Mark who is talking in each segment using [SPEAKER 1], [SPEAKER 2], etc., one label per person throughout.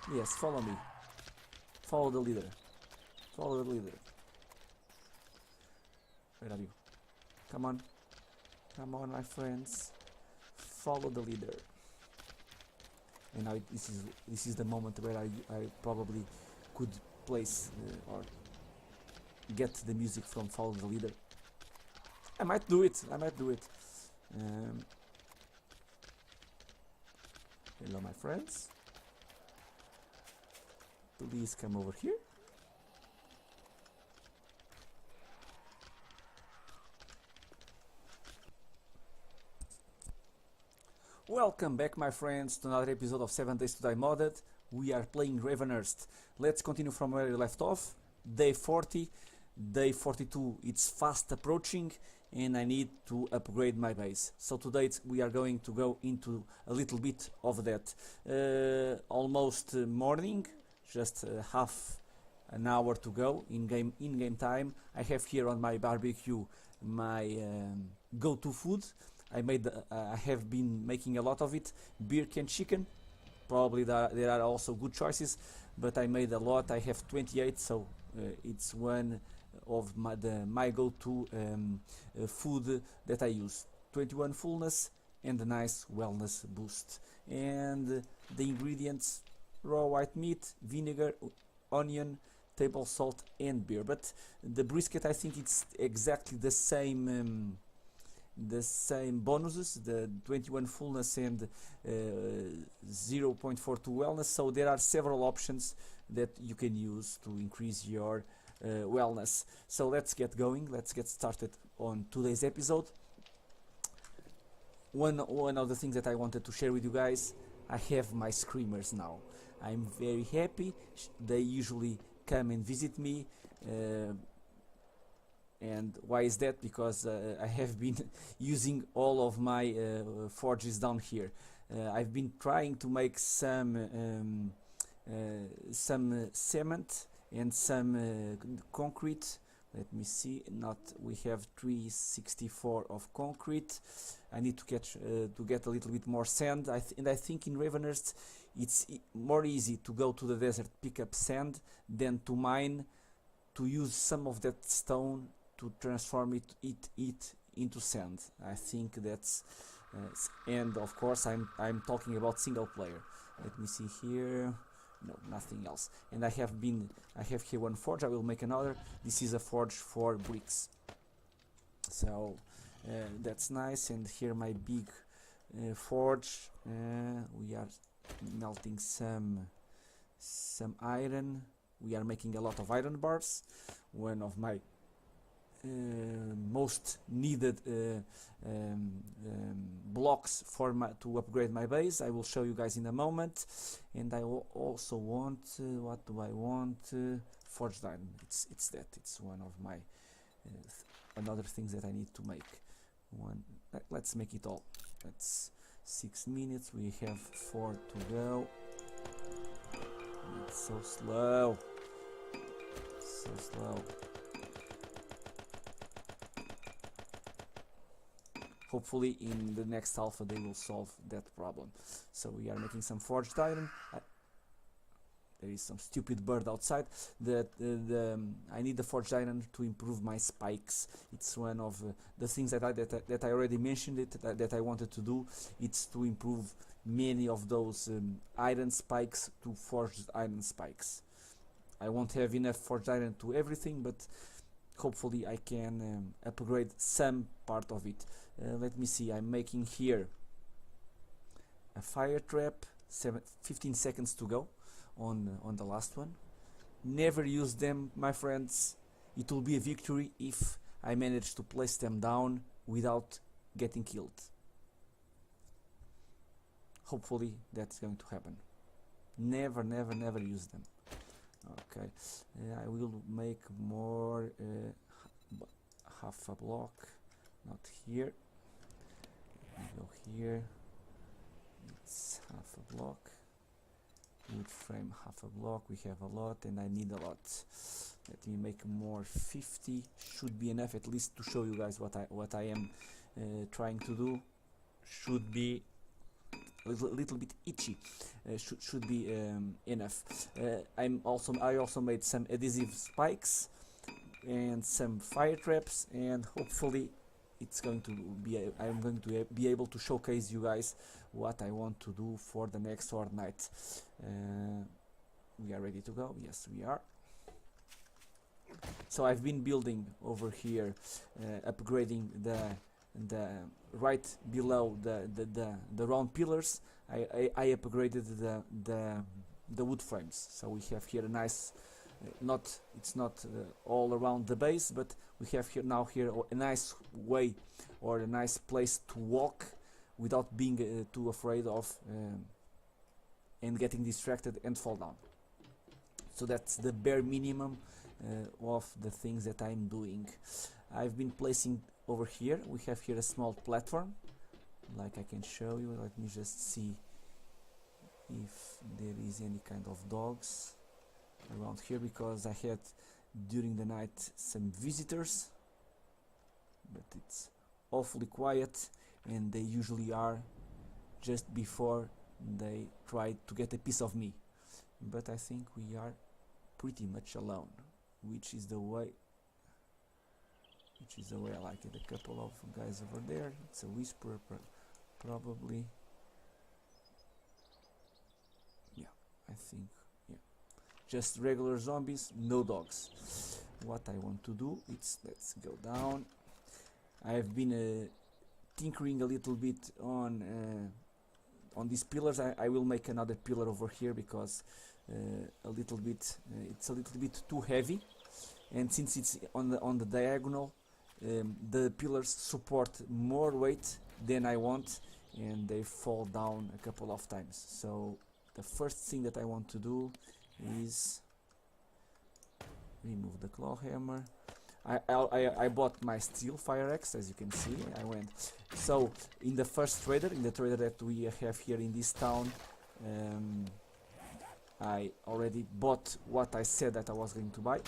[SPEAKER 1] Yes, follow me. Follow the leader. Follow the leader. Where are you? Come on. Come on, my friends. Follow the leader. And now this is the moment where I probably could place or get the music from Follow the Leader. I might do it. I might do it. Hello, my friends. Please come over here. Welcome back, my friends, to another episode of 7 Days to Die Modded. We are playing Ravenhearst. Let's continue from where we left off. Day 40. Day 42, it's fast approaching and I need to upgrade my base. So today we are going to go into a little bit of that. Almost morning, just half an hour to go in game time. I have here on my barbecue my go-to food. I have been making a lot of it, beer and chicken. Probably there are also good choices, but I made a lot. I have 28, so it's one of my go-to food that I use. 21 fullness and a nice wellness boost. And the ingredients: raw white meat, vinegar, onion, table salt and beer. But the brisket, I think it's exactly the same bonuses, the 21 fullness and 0.42 wellness, so there are several options that you can use to increase your wellness. So let's get going, let's get started on today's episode. One of the things that I wanted to share with you guys, I have my screamers now. I'm very happy. They usually come and visit me. And why is that? Because I have been using all of my forges down here. I've been trying to make some cement and some concrete. Let me see. We have 364 of concrete. I need to get a little bit more sand. And I think in Ravenhearst it's more easy to go to the desert, pick up sand, than to mine, to use some of that stone to transform it into sand. I think that's and of course I'm talking about single player. Let me see here. No, nothing else. And I have here one forge. I will make another. This is a forge for bricks. So that's nice. And here my big forge. We are melting some iron. We are making a lot of iron bars. One of my most needed blocks to upgrade my base. I will show you guys in a moment. And I will also want what do I want? Forged iron. It's that. It's one of my another things that I need to make. Let's make it all. That's 6 minutes. We have 4 to go. It's so slow. So slow. Hopefully in the next alpha they will solve that problem. So we are making some forged iron. There is some stupid bird outside. I need the forged iron to improve my spikes. It's one of the things that I already mentioned that I wanted to do. It's to improve many of those iron spikes to forged iron spikes. I won't have enough forged iron to everything, but hopefully I can upgrade some part of it. Let me see, I'm making here a fire trap, 15 seconds to go on the last one. Never use them, my friends. It will be a victory if I manage to place them down without getting killed. Hopefully that's going to happen. Never use them. Okay, I will make more, half a block, not here. Go here, it's half a block. Wood frame, half a block. We have a lot and I need a lot. Let me make more. 50 should be enough, at least to show you guys what I am trying to do. Should be a little bit itchy. should be enough. I also made some adhesive spikes and some fire traps, and hopefully I'm going to be able to showcase you guys what I want to do for the next Horde night. We are ready to go. Yes, we are. So I've been building over here, upgrading the right below the round pillars. I upgraded the wood frames, so we have here a nice, it's not all around the base, but we have here a nice way or a nice place to walk without being too afraid of and getting distracted and fall down. So that's the bare minimum of the things that I'm doing. I've been placing over here, we have here a small platform, like I can show you. Let me just see if there is any kind of dogs around here, because I had during the night some visitors, but it's awfully quiet, and they usually are just before they try to get a piece of me. But I think we are pretty much alone, which is the way I like it. A couple of guys over there. It's a whisperer, probably. Yeah, I think, yeah. Just regular zombies, no dogs. What I want to do, let's go down. I've been tinkering a little bit on these pillars. I will make another pillar over here, because it's a little bit too heavy, and since it's on the diagonal, the pillars support more weight than I want, and they fall down a couple of times. So the first thing that I want to do is remove the claw hammer. I bought my steel fire axe, as you can see. So in the first trader, that we have here in this town, I already bought what I said that I was going to buy.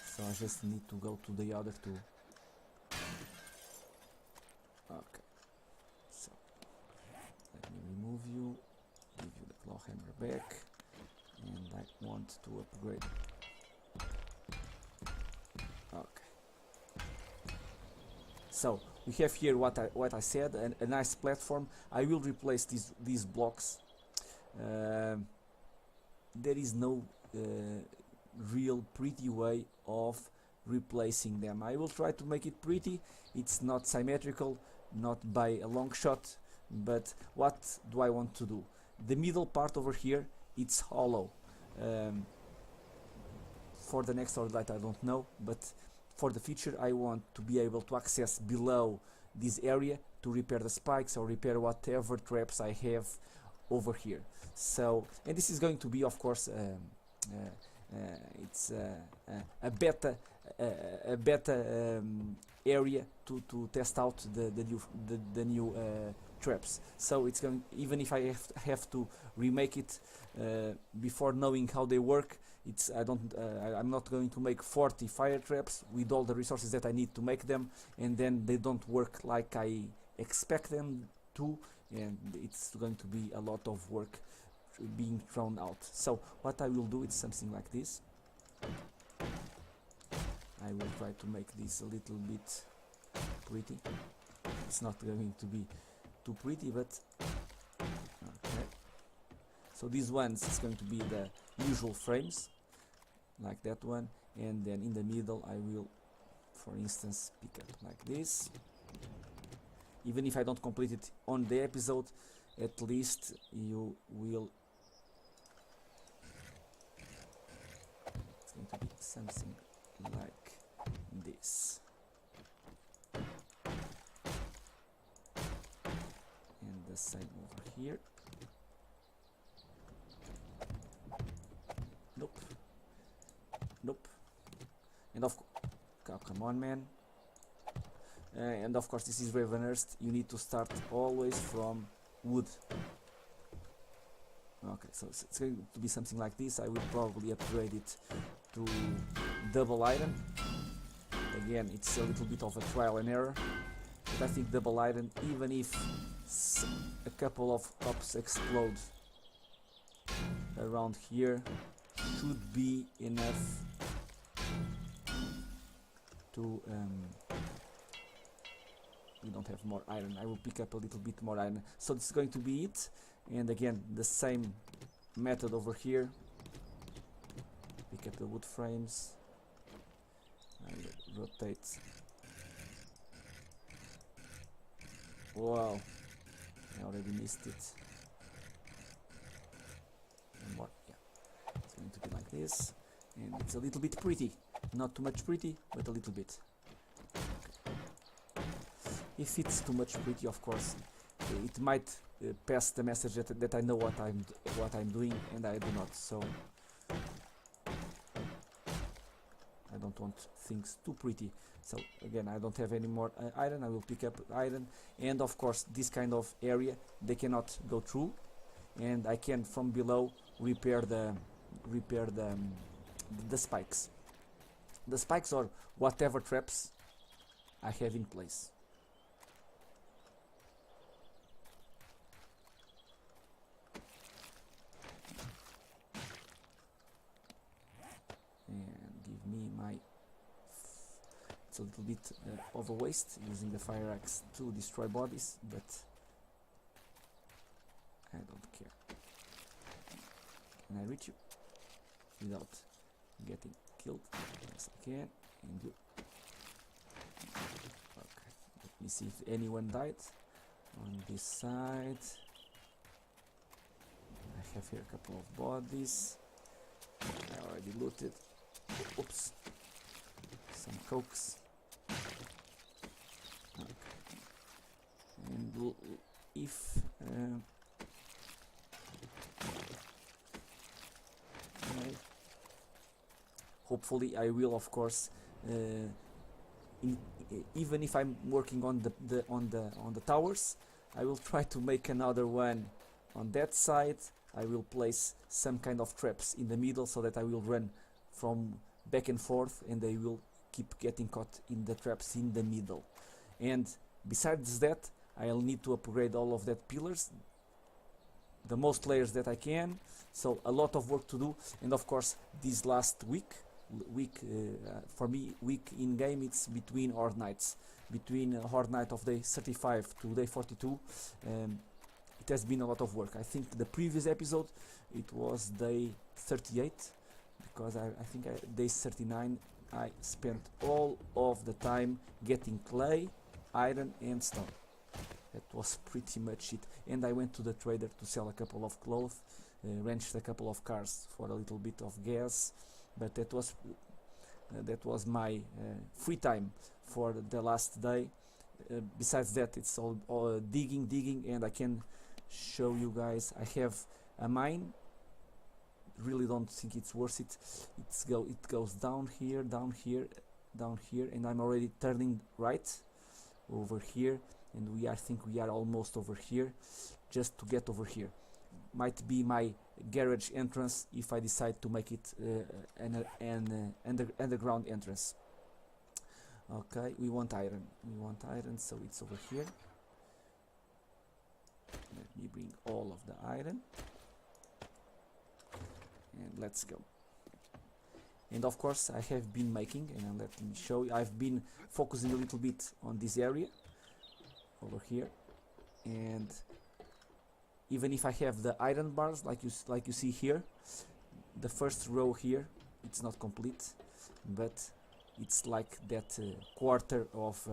[SPEAKER 1] So I just need to go to the other two. Okay. So let me remove you, give you the claw hammer back, and I want to upgrade. Okay. So we have here what I said, a nice platform. I will replace these blocks. There is no real pretty way of replacing them. I will try to make it pretty. It's not symmetrical, not by a long shot, but what do I want to do? The middle part over here, it's hollow. For the next Horde light I don't know, but for the future I want to be able to access below this area to repair the spikes or repair whatever traps I have over here. So, and this is going to be, of course, it's a beta area to test out the new traps. So it's going, even if I have to remake it before knowing how they work, I'm not going to make 40 fire traps with all the resources that I need to make them, and then they don't work like I expect them to, and it's going to be a lot of work being thrown out. So what I will do is something like this. I will try to make this a little bit pretty. It's not going to be too pretty, but okay. So these ones is going to be the usual frames, like that one, and then in the middle I will, for instance, pick up like this. Even if I don't complete it on the episode, at least you will. It's going to be something like this. And the same over here. Nope. Nope. And of course, oh, come on, man. And of course, this is Ravenhearst. You need to start always from wood. Okay, so it's going to be something like this. I will probably upgrade it to double iron. Again, it's a little bit of a trial and error, but I think double iron, even if couple of cops explode around here should be enough to we don't have more iron. I will pick up a little bit more iron, so this is going to be it. And again, the same method over here. Pick up the wood frames and rotate. Wow, I already missed it. And more, yeah. It's going to be like this, and it's a little bit pretty. Not too much pretty, but a little bit. If it's too much pretty, of course, it might pass the message that I know what I'm doing, and I do not. So I don't want things too pretty. So again, I don't have any more iron. I will pick up iron, and of course, this kind of area they cannot go through, and I can from below repair the spikes. The spikes or whatever traps I have in place. And give me my... It's a little bit of a waste using the fire axe to destroy bodies, but I don't care. Can I reach you without getting killed? Yes, I can. And you. Okay. Let me see if anyone died on this side. I have here a couple of bodies. I already looted. Oops. Some cokes. Okay. And if hopefully I will, of course, even if I'm working on the towers, I will try to make another one on that side. I will place some kind of traps in the middle so that I will run from back and forth, and they will keep getting caught in the traps in the middle. And besides that, I'll need to upgrade all of that pillars, the most layers that I can. So a lot of work to do, and of course this last week for me, week in game, it's between Horde nights, between Horde night of day 35 to day 42. It has been a lot of work. I think the previous episode it was day 38, because I think day 39 I spent all of the time getting clay, iron and stone. That was pretty much it. And I went to the trader to sell a couple of clothes, wrenched a couple of cars for a little bit of gas, but that was my free time for the last day. Besides that, it's all digging, and I can show you guys. I have a mine. Really don't think it's worth it. It goes down here, and I'm already turning right over here, and I think we are almost over here, just to get over here. Might be my garage entrance if I decide to make it an underground entrance. Okay, we want iron, so it's over here. Let me bring all of the iron, and let's go. And of course I have been making, and let me show you, I've been focusing a little bit on this area over here, and even if I have the iron bars like you see here, the first row here, it's not complete, but it's like that quarter of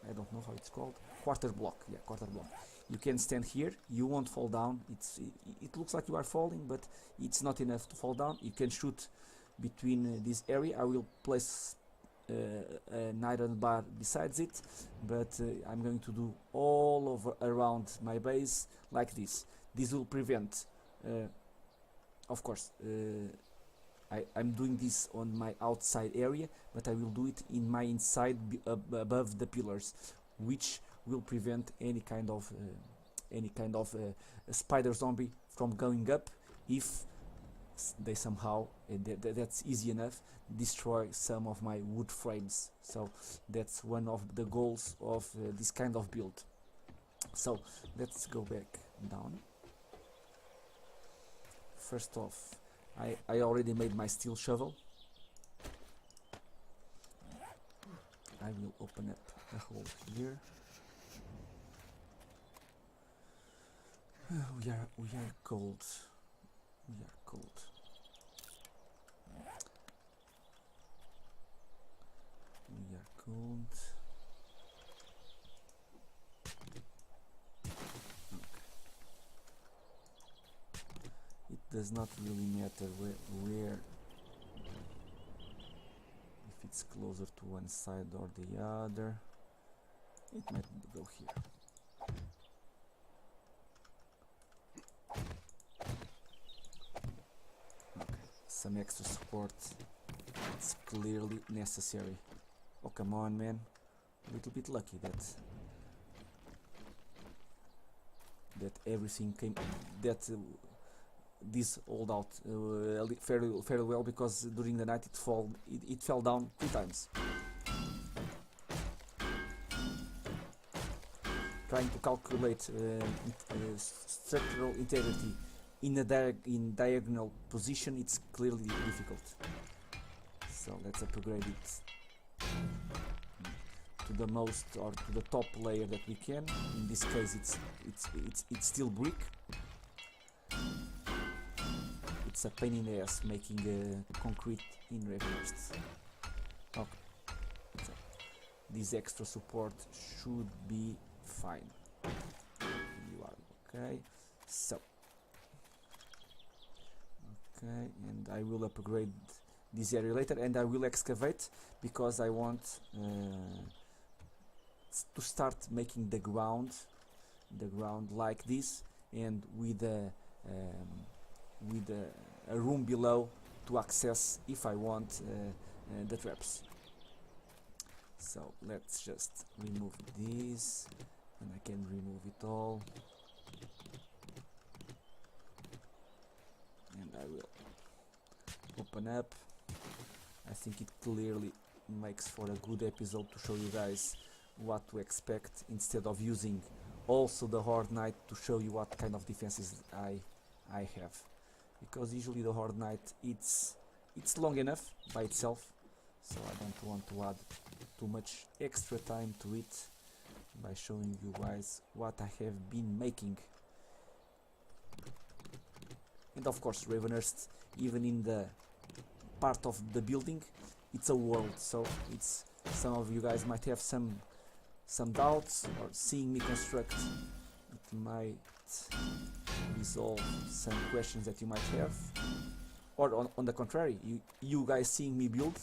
[SPEAKER 1] I don't know how it's called, quarter block. Yeah, quarter block. You can stand here, you won't fall down. It looks like you are falling, but it's not enough to fall down. You can shoot between this area. I will place an iron bar besides it, but I'm going to do all over around my base like this. This will prevent, of course, I'm doing this on my outside area, but I will do it in my inside above the pillars, which will prevent any kind of spider zombie from going up if they somehow, that's easy enough, destroy some of my wood frames. So that's one of the goals of this kind of build. So let's go back down. First off, I already made my steel shovel. I will open up a hole here. We are cold. We are cold. We are cold. It does not really matter where if it's closer to one side or the other. It might go here. Okay, some extra support. It's clearly necessary. Oh, come on, man. A little bit lucky that everything came, that this hold out fairly well, because during the night it fell down 3 times. Trying to calculate structural integrity in a diagonal position, it's clearly difficult. So let's upgrade it to the most, or to the top layer that we can. In this case, it's still brick. It's a pain in the ass making concrete in Ravenhearst. Okay, so this extra support should be fine. You are okay. So okay, and I will upgrade this area later, and I will excavate, because I want to start making the ground like this, and with a room below to access if I want the traps. So let's just remove this, and I can remove it all, and I will open up. I think it clearly makes for a good episode to show you guys what to expect, instead of using also the Horde Knight to show you what kind of defenses I have, because usually the Horde Knight it's long enough by itself, so I don't want to add too much extra time to it by showing you guys what I have been making. And of course, Ravenhearst, even in the part of the building, it's a world, so it's, some of you guys might have some doubts, or seeing me construct, it might resolve some questions that you might have, or on the contrary, you guys seeing me build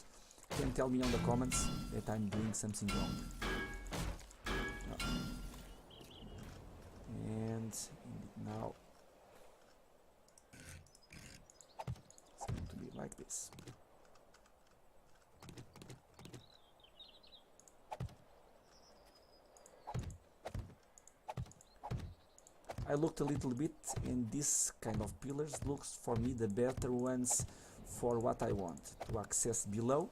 [SPEAKER 1] can tell me on the comments that I'm doing something wrong. And now it's going to be like this. I looked a little bit, and this kind of pillars looks for me the better ones for what I want to access below.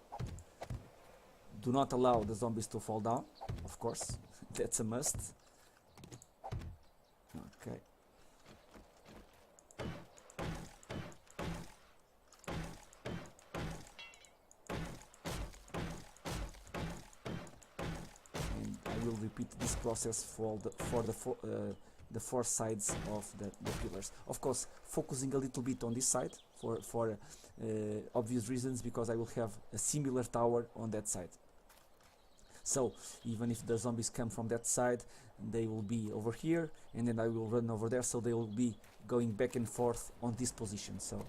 [SPEAKER 1] Do not allow the zombies to fall down, of course, that's a must. Okay. And I will repeat this process for the 4 sides of the pillars. Of course, focusing a little bit on this side for obvious reasons, because I will have a similar tower on that side. So even if the zombies come from that side, they will be over here, and then I will run over there, so they will be going back and forth on this position. So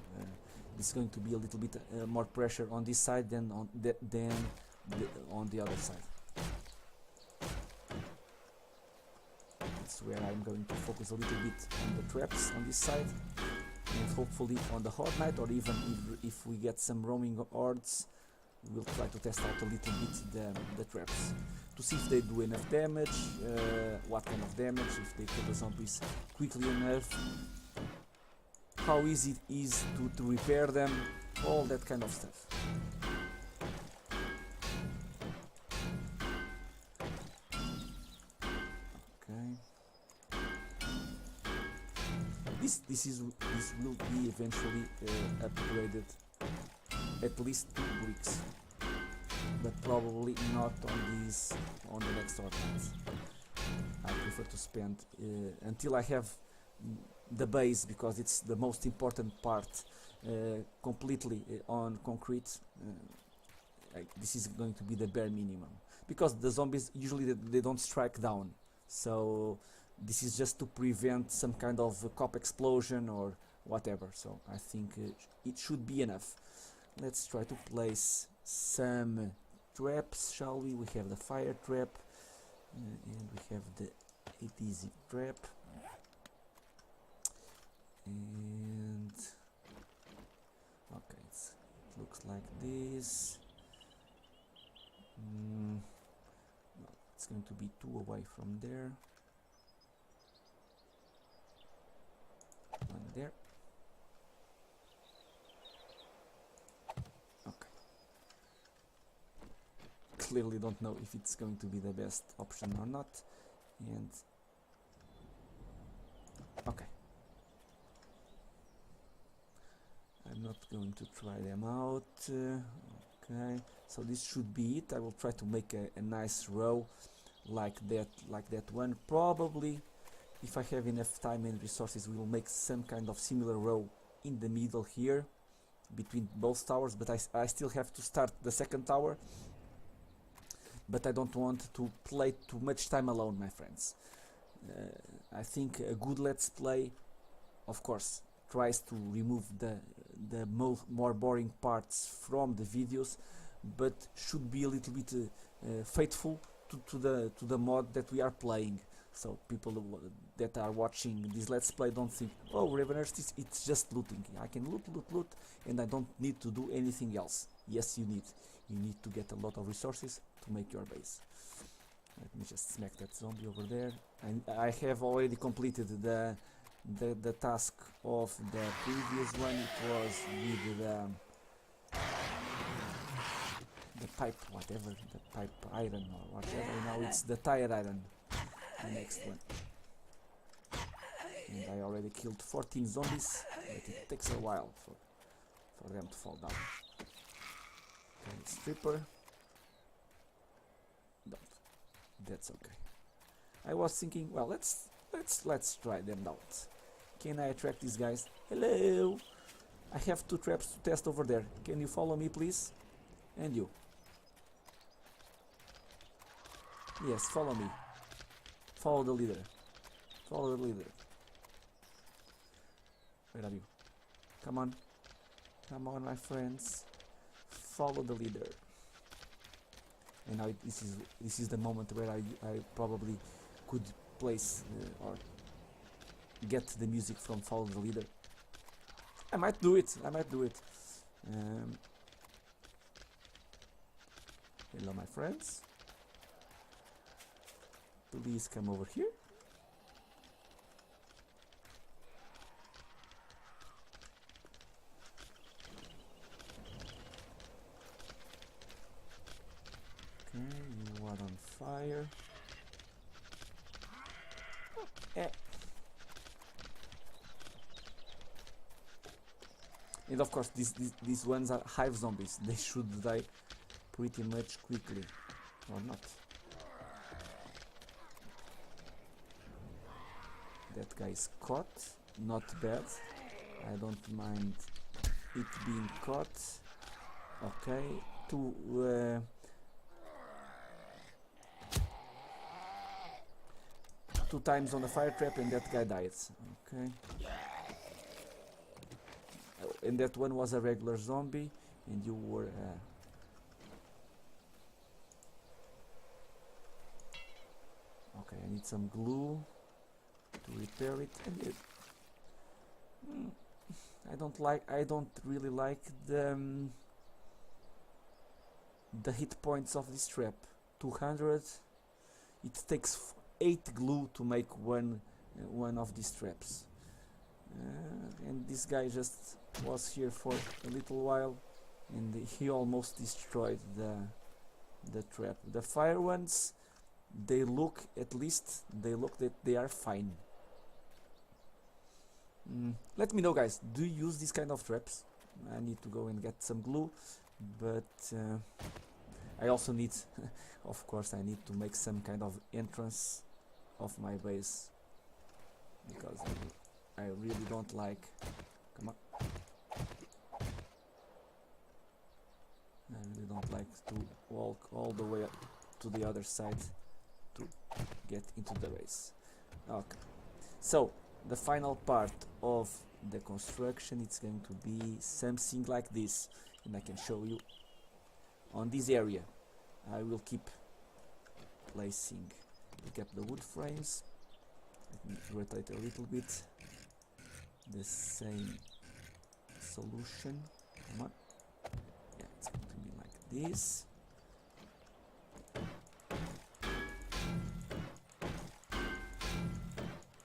[SPEAKER 1] it's going to be a little bit more pressure on this side than on the other side. That's where I'm going to focus a little bit on the traps on this side, and hopefully on the Horde Knight, or even if we get some roaming hordes, we'll try to test out a little bit the traps to see if they do enough damage, what kind of damage, if they kill the zombies quickly enough, how easy it is to repair them, all that kind of stuff. Okay. this will be eventually upgraded at least 2 bricks, but probably not on the next ordinance. I prefer to spend until I have the base, because it's the most important part, completely on concrete. This is going to be the bare minimum, because the zombies usually they don't strike down, so this is just to prevent some kind of cop explosion or whatever. So I think it should be enough. Let's try to place some traps, shall we? We have the fire trap, and we have the easy trap, and okay, it looks like this. No, it's going to be 2 away from there. 1 there. Okay. Clearly don't know if it's going to be the best option or not. And okay. I'm not going to try them out. Okay, so this should be it. I will try to make a nice row like that one. Probably, if I have enough time and resources, we will make some kind of similar row in the middle here between both towers, but I still have to start the second tower, but I don't want to play too much time alone, my friends. I think a good let's play, of course, tries to remove the more boring parts from the videos, but should be a little bit faithful to the mod that we are playing. So people that are watching this let's play don't think, oh, Ravenhearts, it's just looting. I can loot, and I don't need to do anything else. Yes, you need to get a lot of resources to make your base. Let me just smack that zombie over there. And I have already completed the task of the previous one. It was with the pipe, whatever, the pipe iron or whatever. Now it's the tire iron, the next one. And I already killed 14 zombies, but it takes a while for them to fall down. Okay, stripper. Don't. That's okay. I was thinking, well, let's try them out. Can I attract these guys? Hello! I have 2 traps to test over there. Can you follow me, please? And you. Yes, follow me. Follow the leader. Follow the leader. Where are you? Come on. Come on, my friends. Follow the leader. And now this is the moment where I probably could place or get the music from Follow the Leader. I might do it. Hello, my friends. Please come over here. Okay, you are on fire. And of course, these ones are hive zombies. They should die pretty much quickly, or not. That guy is caught. Not bad. I don't mind it being caught. Okay, two times on the fire trap, and that guy died. Okay. And that one was a regular zombie, and you were okay, I need some glue to repair it. And I don't really like the hit points of this trap. 200. It takes 8 glue to make one of these traps. And this guy just was here for a little while, and he almost destroyed the trap. The fire ones, at least they look that they are fine. Let me know, guys, do you use these kind of traps? I need to go and get some glue, but I also need of course I need to make some kind of entrance of my base, because I really don't like, come on, I really don't like to walk all the way to the other side to get into the base. Okay, so the final part of the construction, it's going to be something like this, and I can show you on this area. I will keep placing, pick up the wood frames. Let me rotate a little bit. The same solution. Come on. Yeah, it's going to be like this.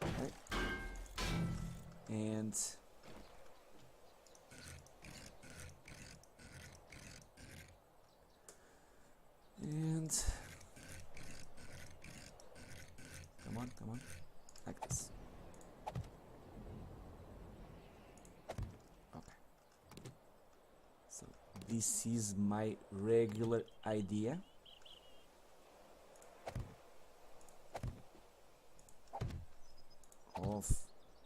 [SPEAKER 1] Okay. And come on, like this. Okay. So this is my regular idea. Of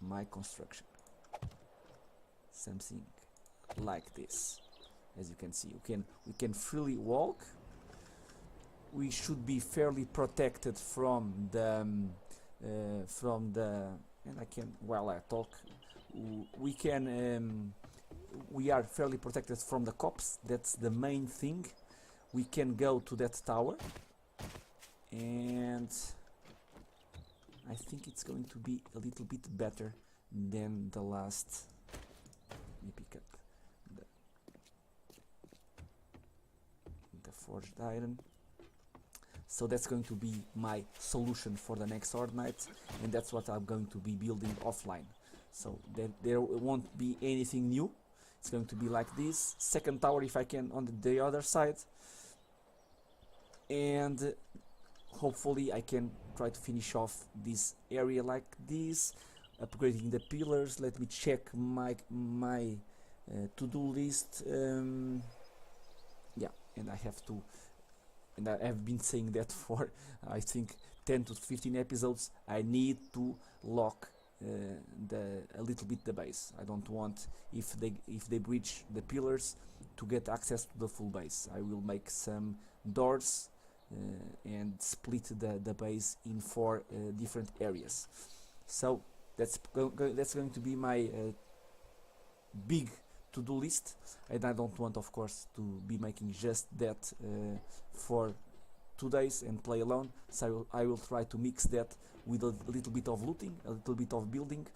[SPEAKER 1] my construction. Something like this. As you can see, we can freely walk. We should be fairly protected from the and I can, while I talk, we are fairly protected from the cops. That's the main thing. We can go to that tower, and I think it's going to be a little bit better than the last. Let me pick up the forged iron. So that's going to be my solution for the next Horde night, and that's what I'm going to be building offline. So there won't be anything new. It's going to be like this. Second tower, if I can, on the other side, and hopefully I can try to finish off this area like this, upgrading the pillars. Let me check my to-do list. Yeah, and I have to. And I have been saying that for I think 10 to 15 episodes. I need to lock a little bit the base. I don't want, if they breach the pillars, to get access to the full base. I will make some doors and split the base in 4 different areas. So that's going to be my big to-do list, and I don't want, of course, to be making just that for 2 days and play alone. So I will try to mix that with a little bit of looting, a little bit of building,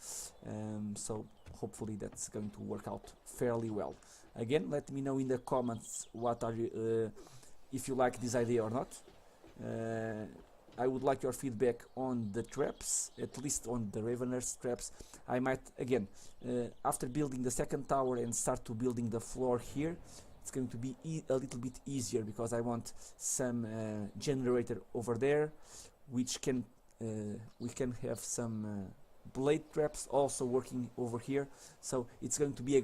[SPEAKER 1] so hopefully that's going to work out fairly well. Again, let me know in the comments what are you, if you like this idea or not. I would like your feedback on the traps, at least on the Ravenhearst traps. I might, again, after building the second tower and start to building the floor here, it's going to be a little bit easier, because I want some generator over there, which can we can have some blade traps also working over here. So it's going to be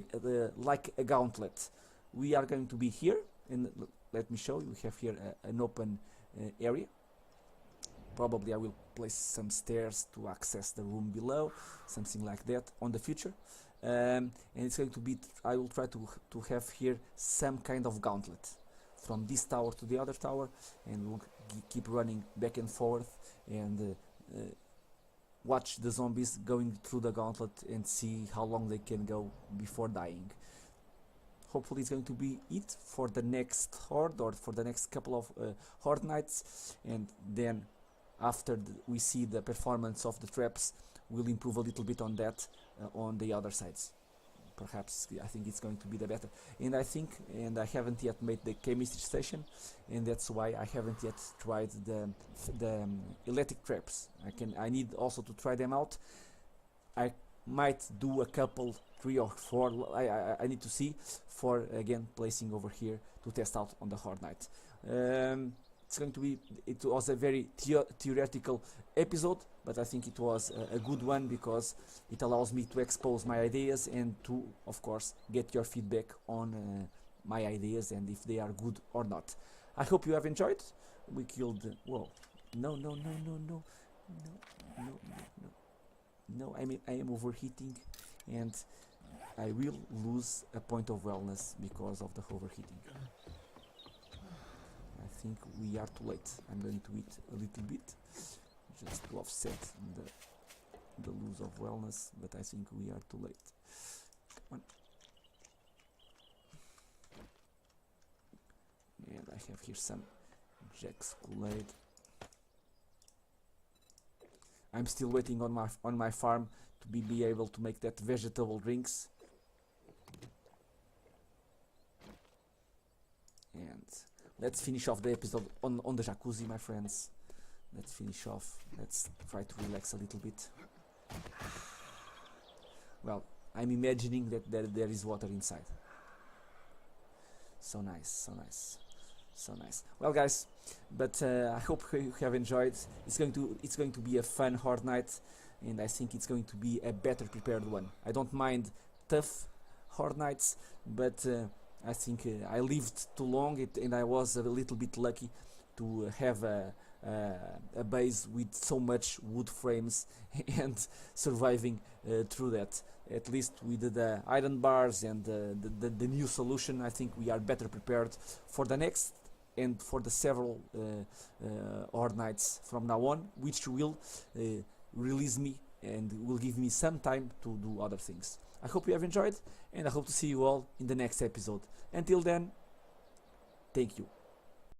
[SPEAKER 1] like a gauntlet. We are going to be here, and let me show you. We have here an open area. Probably I will place some stairs to access the room below, something like that on the future. And it's going to be, I will try to have here some kind of gauntlet from this tower to the other tower, and we'll keep running back and forth and watch the zombies going through the gauntlet and see how long they can go before dying. Hopefully it's going to be it for the next Horde, or for the next couple of Horde nights, and then after we see the performance of the traps, we'll improve a little bit on that on the other sides. Perhaps I think it's going to be the better. And I think, and I haven't yet made the chemistry station, and that's why I haven't yet tried the electric traps. I need also to try them out. I might do a couple, 3 or 4. I need to see, for again placing over here to test out on the Horde night. it was a very theoretical episode, but I think it was a good one because it allows me to expose my ideas and to, of course, get your feedback on my ideas and if they are good or not. I hope you have enjoyed. We killed. Whoa! No! No! No! No! No! No! No! No! No! I am overheating, and I will lose a point of wellness because of the overheating. I think we are too late. I'm going to eat a little bit just to offset the lose of wellness, but I think we are too late. Come on. And I have here some Jack's Kool-Aid. I'm still waiting on my farm to be able to make that vegetable drinks. And let's finish off the episode on the jacuzzi, my friends. Let's finish off. Let's try to relax a little bit. Well, I'm imagining that there is water inside. So nice, so nice, so nice. Well, guys, but I hope you have enjoyed. It's going to be a fun Horde night, and I think it's going to be a better prepared one. I don't mind tough Horde nights, but I think I lived too long, and I was a little bit lucky to have a base with so much wood frames and surviving through that. At least with the iron bars and the new solution, I think we are better prepared for the next and for the several Horde nights from now on, which will release me and will give me some time to do other things. I hope you have enjoyed, and I hope to see you all in the next episode. Until then, thank you.